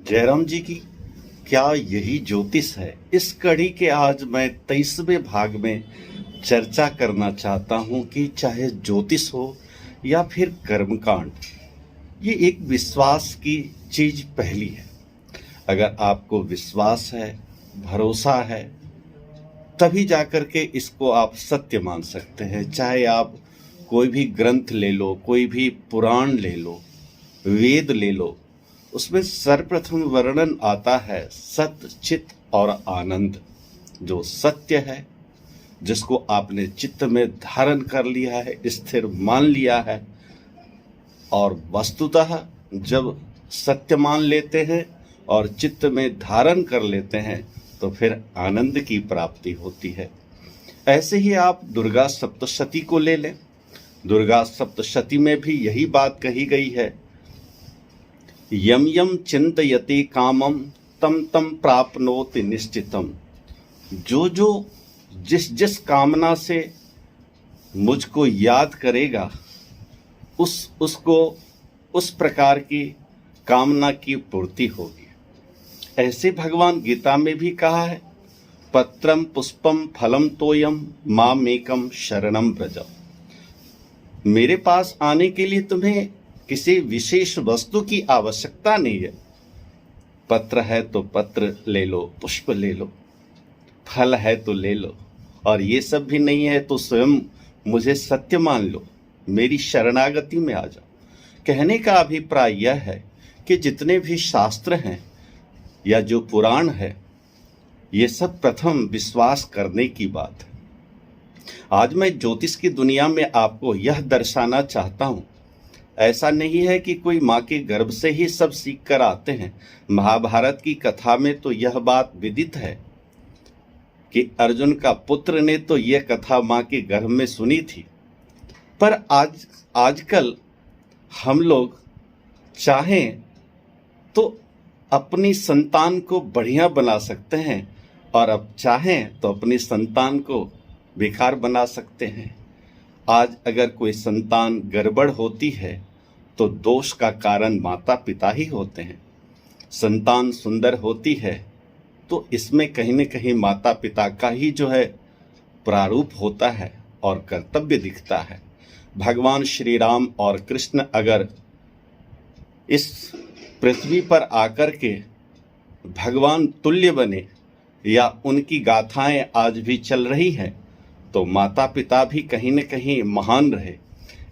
जयराम जी की क्या यही ज्योतिष है? इस कड़ी के आज मैं 23वें भाग में चर्चा करना चाहता हूं कि चाहे ज्योतिष हो या फिर कर्मकांड, ये एक विश्वास की चीज पहली है। अगर आपको विश्वास है, भरोसा है, तभी जाकर के इसको आप सत्य मान सकते हैं। चाहे आप कोई भी ग्रंथ ले लो, कोई भी पुराण ले लो, वेद ले लो, उसमें सर्वप्रथम वर्णन आता है सत्य, चित्त और आनंद। जो सत्य है, जिसको आपने चित्त में धारण कर लिया है, स्थिर मान लिया है, और वस्तुतः जब सत्य मान लेते हैं और चित्त में धारण कर लेते हैं तो फिर आनंद की प्राप्ति होती है। ऐसे ही आप दुर्गा सप्तशती को ले लें। दुर्गा सप्तशती में भी यही बात कही गई है, यम यम चिंतयति कामम तम तम प्राप्नोति निश्चितम। जो जो जिस जिस कामना से मुझको याद करेगा, उसको उस प्रकार की कामना की पूर्ति होगी। ऐसे भगवान गीता में भी कहा है, पत्रम पुष्पम फलम तोयम मामेकम शरणम व्रज। मेरे पास आने के लिए तुम्हें किसी विशेष वस्तु की आवश्यकता नहीं है। पत्र है तो पत्र ले लो, पुष्प ले लो, फल है तो ले लो, और ये सब भी नहीं है तो स्वयं मुझे सत्य मान लो, मेरी शरणागति में आ जाओ। कहने का अभिप्राय यह है कि जितने भी शास्त्र हैं या जो पुराण है, ये सब प्रथम विश्वास करने की बात है। आज मैं ज्योतिष की दुनिया में आपको यह दर्शाना चाहता हूं, ऐसा नहीं है कि कोई माँ के गर्भ से ही सब सीख कर आते हैं। महाभारत की कथा में तो यह बात विदित है कि अर्जुन का पुत्र ने तो यह कथा माँ के गर्भ में सुनी थी। पर आजकल हम लोग चाहें तो अपनी संतान को बढ़िया बना सकते हैं, और अब चाहें तो अपनी संतान को बेकार बना सकते हैं। आज अगर कोई संतान गड़बड़ होती है तो दोष का कारण माता पिता ही होते हैं। संतान सुंदर होती है तो इसमें कहीं न कहीं माता पिता का ही जो है प्रारूप होता है और कर्तव्य दिखता है। भगवान श्री राम और कृष्ण अगर इस पृथ्वी पर आकर के भगवान तुल्य बने या उनकी गाथाएं आज भी चल रही हैं, तो माता पिता भी कहीं न कहीं महान रहे।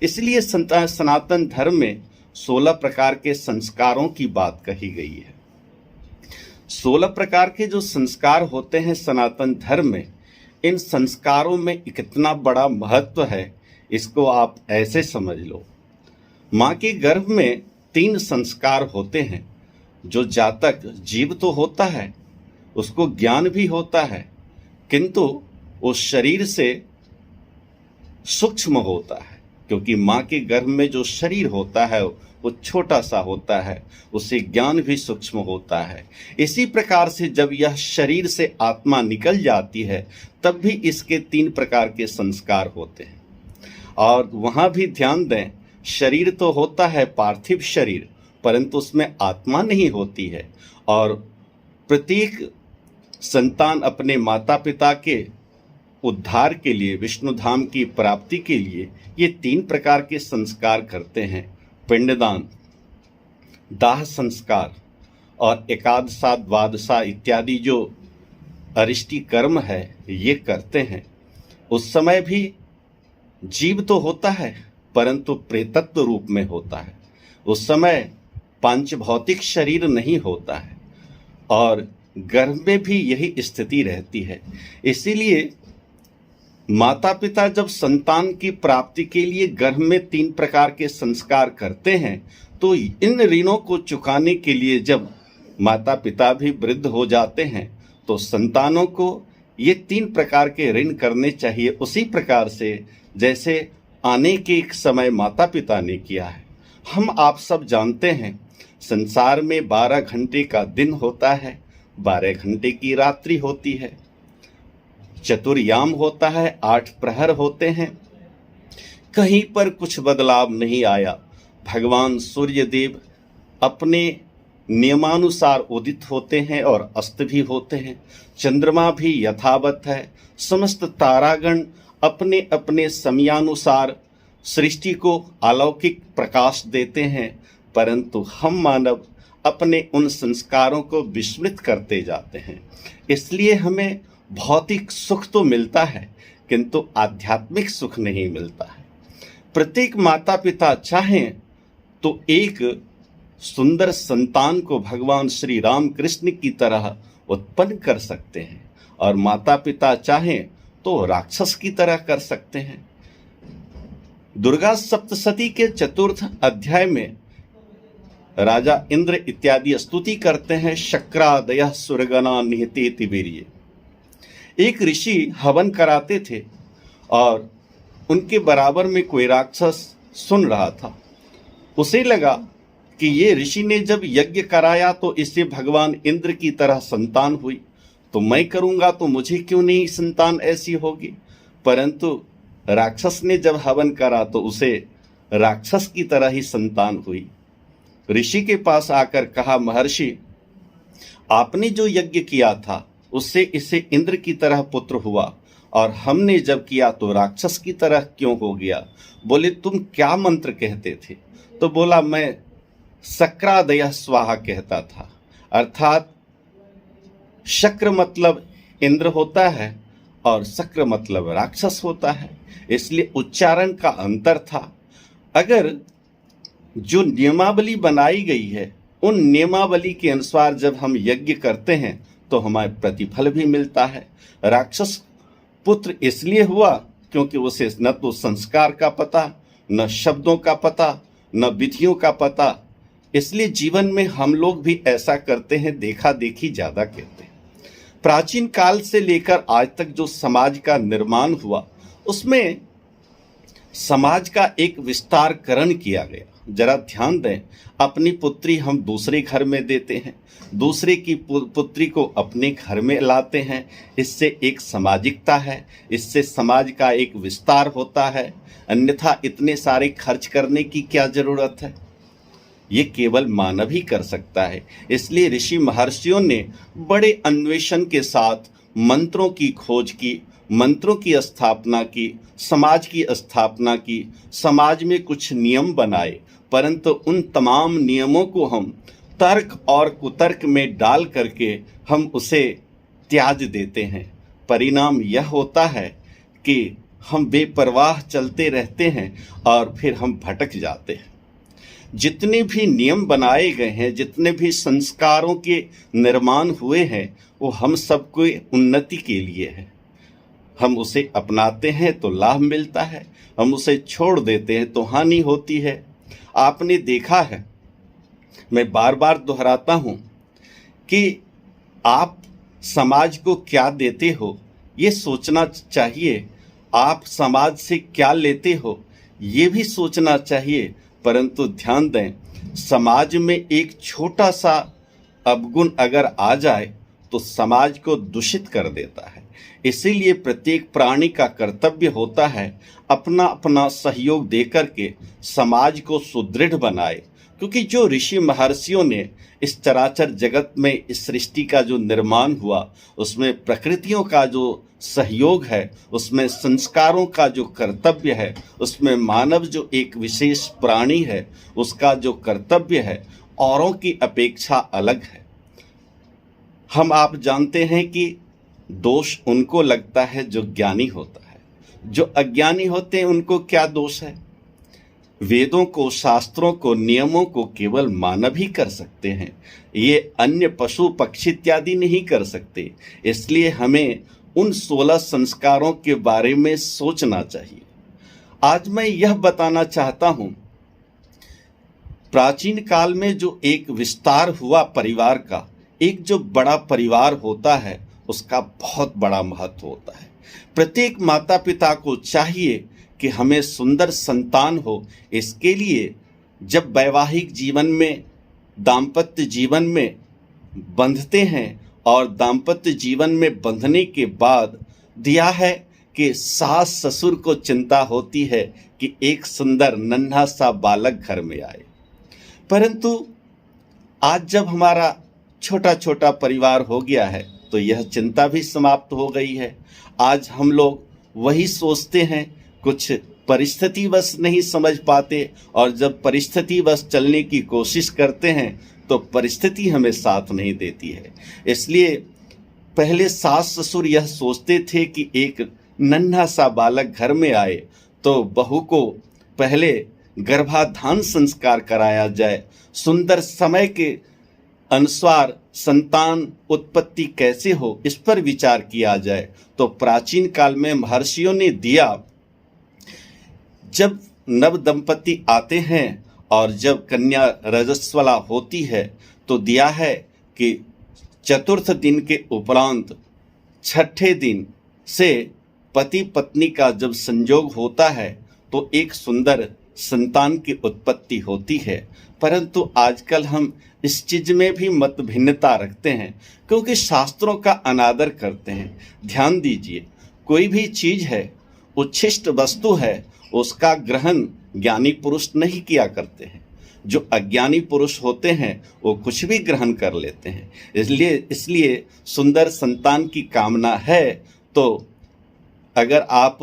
इसलिए सनातन धर्म में 16 प्रकार के संस्कारों की बात कही गई है। 16 प्रकार के जो संस्कार होते हैं सनातन धर्म में, इन संस्कारों में कितना बड़ा महत्व है, इसको आप ऐसे समझ लो। माँ के गर्भ में 3 संस्कार होते हैं। जो जातक जीव तो होता है, उसको ज्ञान भी होता है, किंतु वो शरीर से सूक्ष्म होता है, क्योंकि माँ के गर्भ में जो शरीर होता है वो छोटा सा होता है, उससे ज्ञान भी सूक्ष्म होता है। इसी प्रकार से जब यह शरीर से आत्मा निकल जाती है, तब भी इसके 3 प्रकार के संस्कार होते हैं। और वहाँ भी ध्यान दें, शरीर तो होता है पार्थिव शरीर, परंतु उसमें आत्मा नहीं होती है। और प्रत्येक संतान अपने माता पिता के उद्धार के लिए, विष्णु धाम की प्राप्ति के लिए ये 3 प्रकार के संस्कार करते हैं। पिंडदान, दाह संस्कार और एकादशा द्वादशा इत्यादि जो अरिष्टि कर्म है, ये करते हैं। उस समय भी जीव तो होता है, परंतु प्रेतत्व रूप में होता है। उस समय पांच भौतिक शरीर नहीं होता है, और गर्भ में भी यही स्थिति रहती है। इसीलिए माता पिता जब संतान की प्राप्ति के लिए गर्भ में 3 प्रकार के संस्कार करते हैं, तो इन ऋणों को चुकाने के लिए जब माता पिता भी वृद्ध हो जाते हैं, तो संतानों को ये 3 प्रकार के ऋण करने चाहिए, उसी प्रकार से जैसे आने के एक समय माता पिता ने किया है। हम आप सब जानते हैं, संसार में 12 घंटे का दिन होता है, 12 घंटे की रात्रि होती है, चतुर्याम होता है, 8 प्रहर होते हैं। कहीं पर कुछ बदलाव नहीं आया। भगवान सूर्य देव अपने नियमानुसार उदित होते हैं और अस्त भी होते हैं। चंद्रमा भी यथावत है। समस्त तारागण अपने अपने समयानुसार सृष्टि को अलौकिक प्रकाश देते हैं, परंतु हम मानव अपने उन संस्कारों को विस्मृत करते जाते हैं। इसलिए हमें भौतिक सुख तो मिलता है, किंतु आध्यात्मिक सुख नहीं मिलता है। प्रत्येक माता पिता चाहें तो एक सुंदर संतान को भगवान श्री राम कृष्ण की तरह उत्पन्न कर सकते हैं, और माता पिता चाहें तो राक्षस की तरह कर सकते हैं। दुर्गा सप्तशती के चतुर्थ अध्याय में राजा इंद्र इत्यादि स्तुति करते हैं। शक्रादयः सुरगणा निहतेति वीर्ये। एक ऋषि हवन कराते थे और उनके बराबर में कोई राक्षस सुन रहा था। उसे लगा कि ये ऋषि ने जब यज्ञ कराया तो इससे भगवान इंद्र की तरह संतान हुई, तो मैं करूंगा तो मुझे क्यों नहीं संतान ऐसी होगी। परंतु राक्षस ने जब हवन करा तो उसे राक्षस की तरह ही संतान हुई। ऋषि के पास आकर कहा, महर्षि, आपने जो यज्ञ किया था उससे इसे इंद्र की तरह पुत्र हुआ, और हमने जब किया तो राक्षस की तरह क्यों हो गया। बोले, तुम क्या मंत्र कहते थे। तो बोला, मैं शक्रादयः स्वाहा कहता था। अर्थात शक्र मतलब इंद्र होता है और शक्र मतलब राक्षस होता है, इसलिए उच्चारण का अंतर था। अगर जो नियमावली बनाई गई है उन नियमावली के अनुसार जब हम यज्ञ करते हैं तो हमें प्रतिफल भी मिलता है। राक्षस पुत्र इसलिए हुआ क्योंकि उसे न तो संस्कार का पता, न शब्दों का पता, न विधियों का पता। इसलिए जीवन में हम लोग भी ऐसा करते हैं, देखा देखी ज्यादा कहते हैं। प्राचीन काल से लेकर आज तक जो समाज का निर्माण हुआ उसमें समाज का एक विस्तारकरण किया गया। जरा ध्यान दें, अपनी पुत्री हम दूसरे घर में देते हैं, दूसरे की पुत्री को अपने घर में लाते हैं। इससे एक सामाजिकता है, इससे समाज का एक विस्तार होता है। अन्यथा इतने सारे खर्च करने की क्या जरूरत है। ये केवल मानव ही कर सकता है। इसलिए ऋषि महर्षियों ने बड़े अन्वेषण के साथ मंत्रों की खोज की, मंत्रों की स्थापना की, समाज की स्थापना की, समाज में कुछ नियम बनाए, परंतु उन तमाम नियमों को हम तर्क और कुतर्क में डाल करके हम उसे त्याज देते हैं। परिणाम यह होता है कि हम बेपरवाह चलते रहते हैं और फिर हम भटक जाते हैं। जितने भी नियम बनाए गए हैं, जितने भी संस्कारों के निर्माण हुए हैं, वो हम सबको उन्नति के लिए है। हम उसे अपनाते हैं तो लाभ मिलता है, हम उसे छोड़ देते हैं तो हानि होती है। आपने देखा है, मैं बार बार दोहराता हूँ कि आप समाज को क्या देते हो ये सोचना चाहिए, आप समाज से क्या लेते हो ये भी सोचना चाहिए। परंतु ध्यान दें, समाज में एक छोटा सा अवगुण अगर आ जाए तो समाज को दूषित कर देता है। इसीलिए प्रत्येक प्राणी का कर्तव्य होता है अपना अपना सहयोग देकर के समाज को सुदृढ़ बनाए। क्योंकि जो ऋषि महर्षियों ने इस चराचर जगत में इस सृष्टि का जो निर्माण हुआ, उसमें प्रकृतियों का जो सहयोग है, उसमें संस्कारों का जो कर्तव्य है, उसमें मानव जो एक विशेष प्राणी है उसका जो कर्तव्य है औरों की अपेक्षा अलग है। हम आप जानते हैं कि दोष उनको लगता है जो ज्ञानी होता है, जो अज्ञानी होते हैं उनको क्या दोष है। वेदों को, शास्त्रों को, नियमों को केवल मानव ही कर सकते हैं, ये अन्य पशु पक्षी इत्यादि नहीं कर सकते। इसलिए हमें उन 16 संस्कारों के बारे में सोचना चाहिए। आज मैं यह बताना चाहता हूं, प्राचीन काल में जो एक विस्तार हुआ परिवार का, एक जो बड़ा परिवार होता है उसका बहुत बड़ा महत्व होता है। प्रत्येक माता पिता को चाहिए कि हमें सुंदर संतान हो। इसके लिए जब वैवाहिक जीवन में, दाम्पत्य जीवन में बंधते हैं और दाम्पत्य जीवन में बंधने के बाद दिया है कि सास ससुर को चिंता होती है कि एक सुंदर नन्हा सा बालक घर में आए। परंतु आज जब हमारा छोटा छोटा परिवार हो गया है तो यह चिंता भी समाप्त हो गई है। आज हम लोग वही सोचते हैं, कुछ परिस्थितिवश नहीं समझ पाते, और जब परिस्थितिवश चलने की कोशिश करते हैं तो परिस्थिति हमें साथ नहीं देती है। इसलिए पहले सास ससुर यह सोचते थे कि एक नन्हा सा बालक घर में आए तो बहू को पहले गर्भाधान संस्कार कराया जाए, सुंदर समय के अनुसार संतान उत्पत्ति कैसे हो इस पर विचार किया जाए। तो प्राचीन काल में महर्षियों ने दिया, जब नव दंपति आते हैं और जब कन्या रजस्वला होती है तो दिया है कि चतुर्थ दिन के उपरांत छठे दिन से पति पत्नी का जब संयोग होता है तो एक सुंदर संतान की उत्पत्ति होती है। परंतु आजकल हम इस चीज में भी मत भिन्नता रखते हैं, क्योंकि शास्त्रों का अनादर करते हैं। ध्यान दीजिए, कोई भी चीज है, उच्छिष्ट वस्तु है, उसका ग्रहण ज्ञानी पुरुष नहीं किया करते हैं। जो अज्ञानी पुरुष होते हैं वो कुछ भी ग्रहण कर लेते हैं। इसलिए सुंदर संतान की कामना है तो अगर आप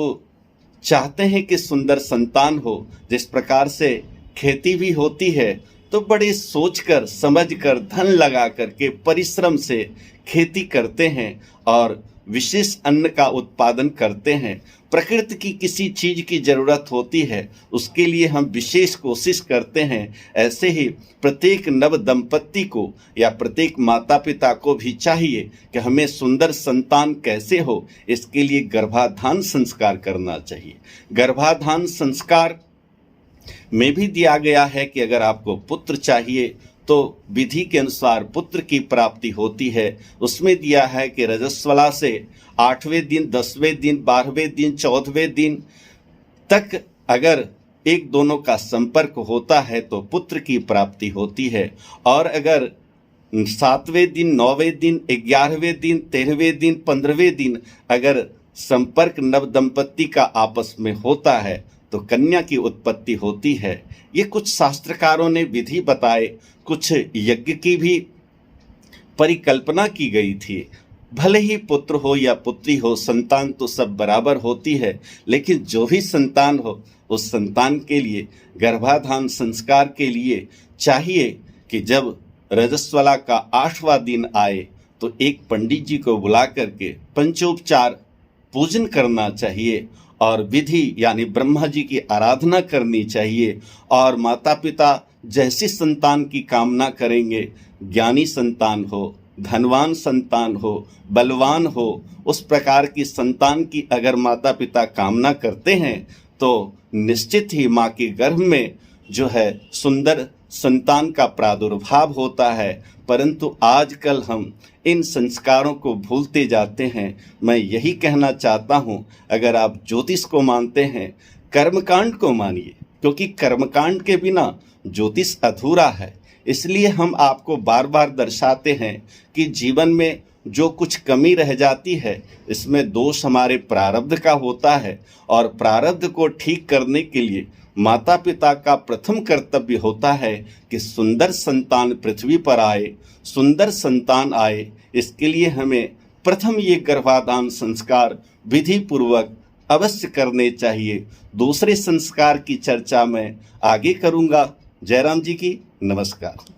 चाहते हैं कि सुंदर संतान हो, जिस प्रकार से खेती भी होती है तो बड़े सोचकर समझकर धन लगा करके परिश्रम से खेती करते हैं और विशेष अन्न का उत्पादन करते हैं। प्रकृति की किसी चीज की जरूरत होती है, उसके लिए हम विशेष कोशिश करते हैं। ऐसे ही प्रत्येक नव दंपत्ति को या प्रत्येक माता पिता को भी चाहिए कि हमें सुंदर संतान कैसे हो, इसके लिए गर्भाधान संस्कार करना चाहिए। गर्भाधान संस्कार में भी दिया गया है कि अगर आपको पुत्र चाहिए तो विधि के अनुसार पुत्र की प्राप्ति होती है। उसमें दिया है कि रजस्वला से 8वें दिन, 10वें दिन, 12वें दिन, 14वें दिन तक अगर एक दोनों का संपर्क होता है तो पुत्र की प्राप्ति होती है। और अगर 7वें दिन, 9वें दिन, 11वें दिन, 13वें दिन, 15वें दिन अगर संपर्क नव दंपत्ति का आपस में होता है तो कन्या की उत्पत्ति होती है। ये कुछ शास्त्रकारों ने विधि बताए, कुछ यज्ञ की भी परिकल्पना की गई थी। भले ही पुत्र हो या पुत्री हो, संतान तो सब बराबर होती है, लेकिन जो भी संतान हो उस संतान के लिए गर्भाधान संस्कार के लिए चाहिए कि जब रजस्वला का 8वां दिन आए तो एक पंडित जी को बुला करके पंचोपचार पूजन करना चाहिए और विधि यानी ब्रह्मा जी की आराधना करनी चाहिए। और माता पिता जैसी संतान की कामना करेंगे, ज्ञानी संतान हो, धनवान संतान हो, बलवान हो, उस प्रकार की संतान की अगर माता पिता कामना करते हैं तो निश्चित ही माँ के गर्भ में जो है सुंदर संतान का प्रादुर्भाव होता है। परंतु आजकल हम इन संस्कारों को भूलते जाते हैं। मैं यही कहना चाहता हूँ, अगर आप ज्योतिष को मानते हैं, कर्मकांड को मानिए, क्योंकि कर्मकांड के बिना ज्योतिष अधूरा है। इसलिए हम आपको बार बार दर्शाते हैं कि जीवन में जो कुछ कमी रह जाती है इसमें दोष हमारे प्रारब्ध का होता है, और प्रारब्ध को ठीक करने के लिए माता पिता का प्रथम कर्तव्य होता है कि सुंदर संतान पृथ्वी पर आए, सुंदर संतान आए। इसके लिए हमें प्रथम ये गर्भाधान संस्कार विधि पूर्वक अवश्य करने चाहिए। दूसरे संस्कार की चर्चा मैं आगे करूँगा। जयराम जी की नमस्कार।